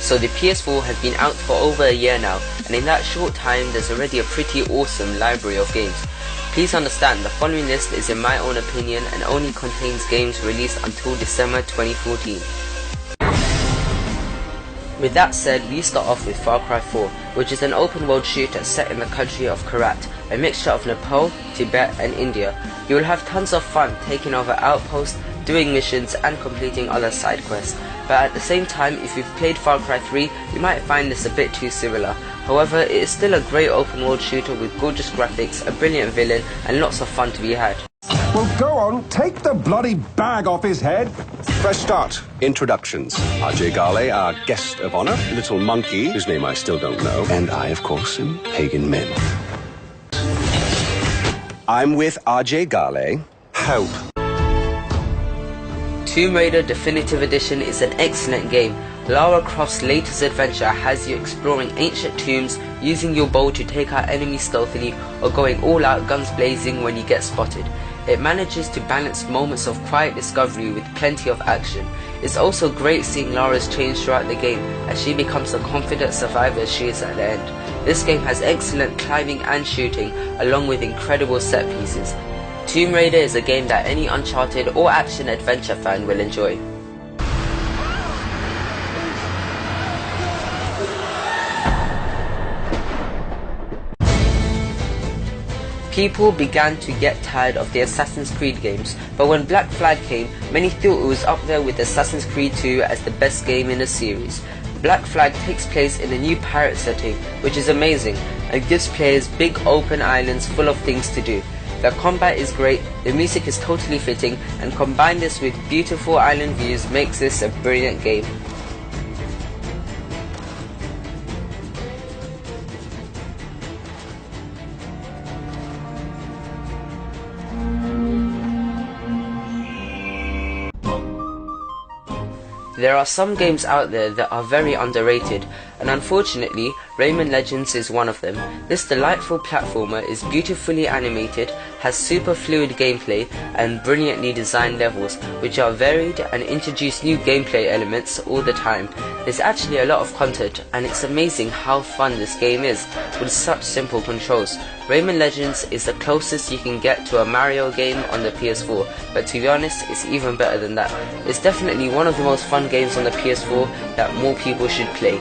So the PS4 has been out for over a year now, and in that short time there's already a pretty awesome library of games. Please understand, the following list is in my own opinion and only contains games released until December 2014. With that said, we start off with Far Cry 4, which is an open world shooter set in the country of Karat, a mixture of Nepal, Tibet and India. You will have tons of fun taking over outposts, doing missions and completing other side quests. But at the same time, if you've played Far Cry 3, you might find this a bit too similar. However, it is still a great open world shooter with gorgeous graphics, a brilliant villain and lots of fun to be had. Well, go on, take the bloody bag off his head. Fresh start. Introductions. RJ Gale, our guest of honor, Little Monkey, whose name I still don't know, and I, of course, am Pagan Min. I'm with RJ Gale. Hope. Tomb Raider Definitive Edition is an excellent game. Lara Croft's latest adventure has you exploring ancient tombs, using your bow to take out enemies stealthily, or going all out guns blazing when you get spotted. It manages to balance moments of quiet discovery with plenty of action. It's also great seeing Lara's change throughout the game as she becomes the confident survivor she is at the end. This game has excellent climbing and shooting along with incredible set pieces. Tomb Raider is a game that any Uncharted or action adventure fan will enjoy. People began to get tired of the Assassin's Creed games, but when Black Flag came, many thought it was up there with Assassin's Creed 2 as the best game in the series. Black Flag takes place in a new pirate setting, which is amazing, and gives players big open islands full of things to do. The combat is great, the music is totally fitting, and combine this with beautiful island views makes this a brilliant game. There are some games out there that are very underrated, and unfortunately, Rayman Legends is one of them. This delightful platformer is beautifully animated, has super fluid gameplay, and brilliantly designed levels, which are varied and introduce new gameplay elements all the time. There's actually a lot of content, and it's amazing how fun this game is, with such simple controls. Rayman Legends is the closest you can get to a Mario game on the PS4, but to be honest, it's even better than that. It's definitely one of the most fun games on the PS4 that more people should play.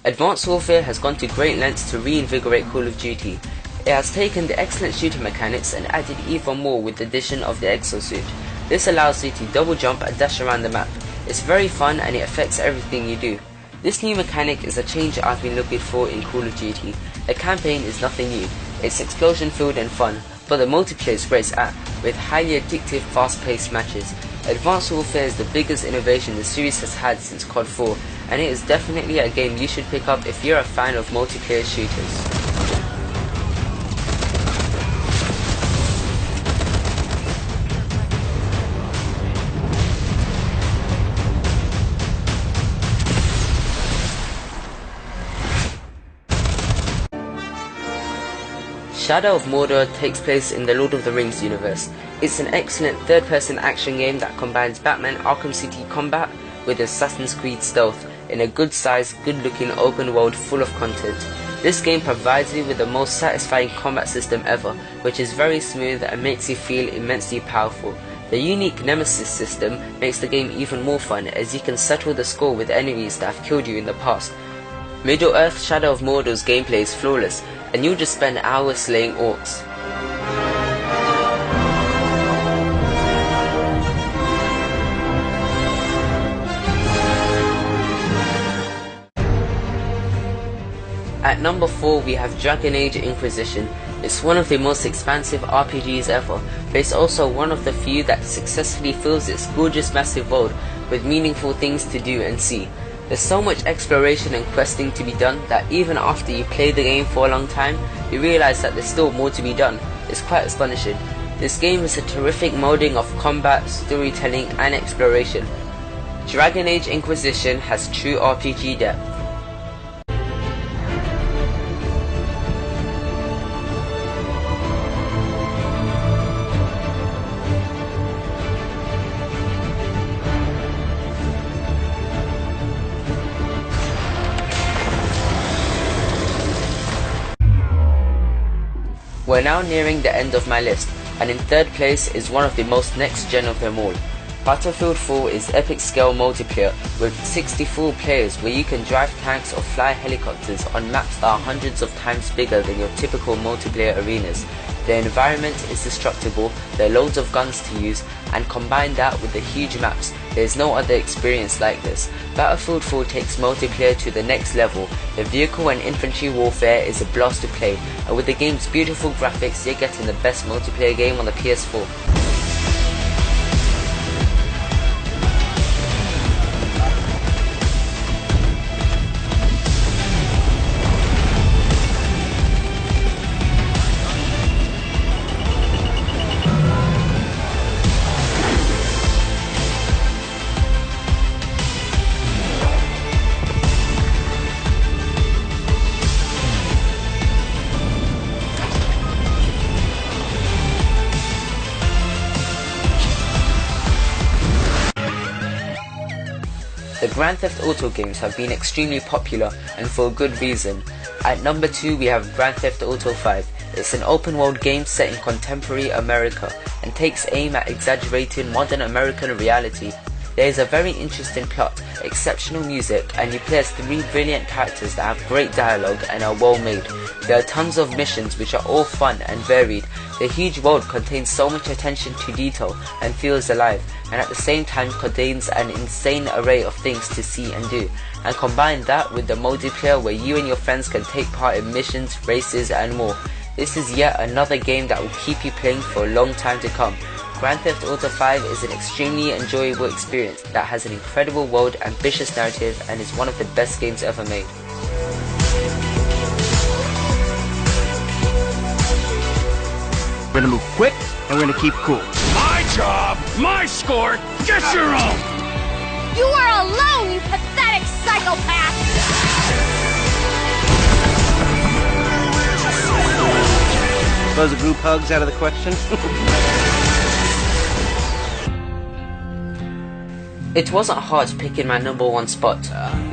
Advanced Warfare has gone to great lengths to reinvigorate Call of Duty. It has taken the excellent shooting mechanics and added even more with the addition of the exosuit. This allows you to double jump and dash around the map. It's very fun and it affects everything you do. This new mechanic is a change I've been looking for in Call of Duty. The campaign is nothing new. It's explosion filled and fun, but the multiplayer is where it's at, with highly addictive fast-paced matches. Advanced Warfare is the biggest innovation the series has had since COD 4, and it is definitely a game you should pick up if you're a fan of multiplayer shooters. Shadow of Mordor takes place in the Lord of the Rings universe. It's an excellent third-person action game that combines Batman Arkham City combat with Assassin's Creed stealth in a good-sized, good-looking open world full of content. This game provides you with the most satisfying combat system ever, which is very smooth and makes you feel immensely powerful. The unique Nemesis system makes the game even more fun, as you can settle the score with enemies that have killed you in the past. Middle-earth Shadow of Mordor's gameplay is flawless, and you'll just spend hours slaying orcs. At number 4 we have Dragon Age Inquisition. It's one of the most expansive RPGs ever, but it's also one of the few that successfully fills its gorgeous massive world with meaningful things to do and see. There's so much exploration and questing to be done that even after you play the game for a long time, you realize that there's still more to be done. It's quite astonishing. This game is a terrific molding of combat, storytelling and exploration. Dragon Age Inquisition has true RPG depth. We're now nearing the end of my list, and in third place is one of the most next-gen of them all. Battlefield 4 is epic scale multiplayer with 64 players where you can drive tanks or fly helicopters on maps that are hundreds of times bigger than your typical multiplayer arenas. The environment is destructible, there are loads of guns to use, and combine that with the huge maps, there is no other experience like this. Battlefield 4 takes multiplayer to the next level. The vehicle and infantry warfare is a blast to play, and with the game's beautiful graphics you're getting the best multiplayer game on the PS4. The Grand Theft Auto games have been extremely popular, and for a good reason. At number 2 we have Grand Theft Auto 5. It's an open world game set in contemporary America and takes aim at exaggerating modern American reality. There is a very interesting plot, exceptional music, and you play as 3 brilliant characters that have great dialogue and are well made. There are tons of missions which are all fun and varied. The huge world contains so much attention to detail and feels alive, and at the same time contains an insane array of things to see and do. And combine that with the multiplayer where you and your friends can take part in missions, races and more. This is yet another game that will keep you playing for a long time to come. Grand Theft Auto 5 is an extremely enjoyable experience that has an incredible world, ambitious narrative, and is one of the best games ever made. We're gonna move quick, and we're gonna keep cool. My job, my score, get your own! You are alone, you pathetic psychopath! Suppose a group hug's out of the question? It wasn't hard picking my number 1 spot.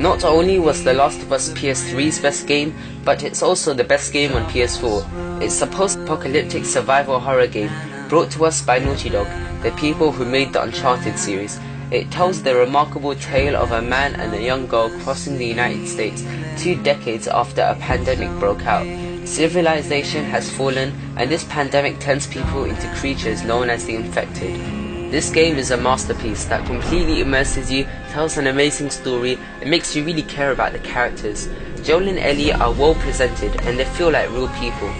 Not only was The Last of Us PS3's best game, but it's also the best game on PS4. It's a post-apocalyptic survival horror game brought to us by Naughty Dog, the people who made the Uncharted series. It tells the remarkable tale of a man and a young girl crossing the United States 2 decades after a pandemic broke out. Civilization has fallen, and this pandemic turns people into creatures known as the infected. This game is a masterpiece that completely immerses you, tells an amazing story, and makes you really care about the characters. Joel and Ellie are well presented and they feel like real people.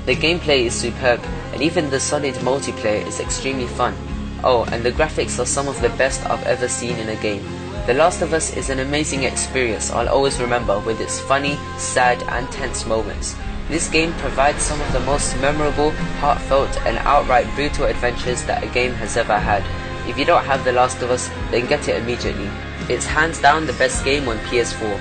The gameplay is superb, and even the solid multiplayer is extremely fun. Oh, and the graphics are some of the best I've ever seen in a game. The Last of Us is an amazing experience I'll always remember, with its funny, sad and tense moments. This game provides some of the most memorable, heartfelt and outright brutal adventures that a game has ever had. If you don't have The Last of Us, then get it immediately. It's hands down the best game on PS4.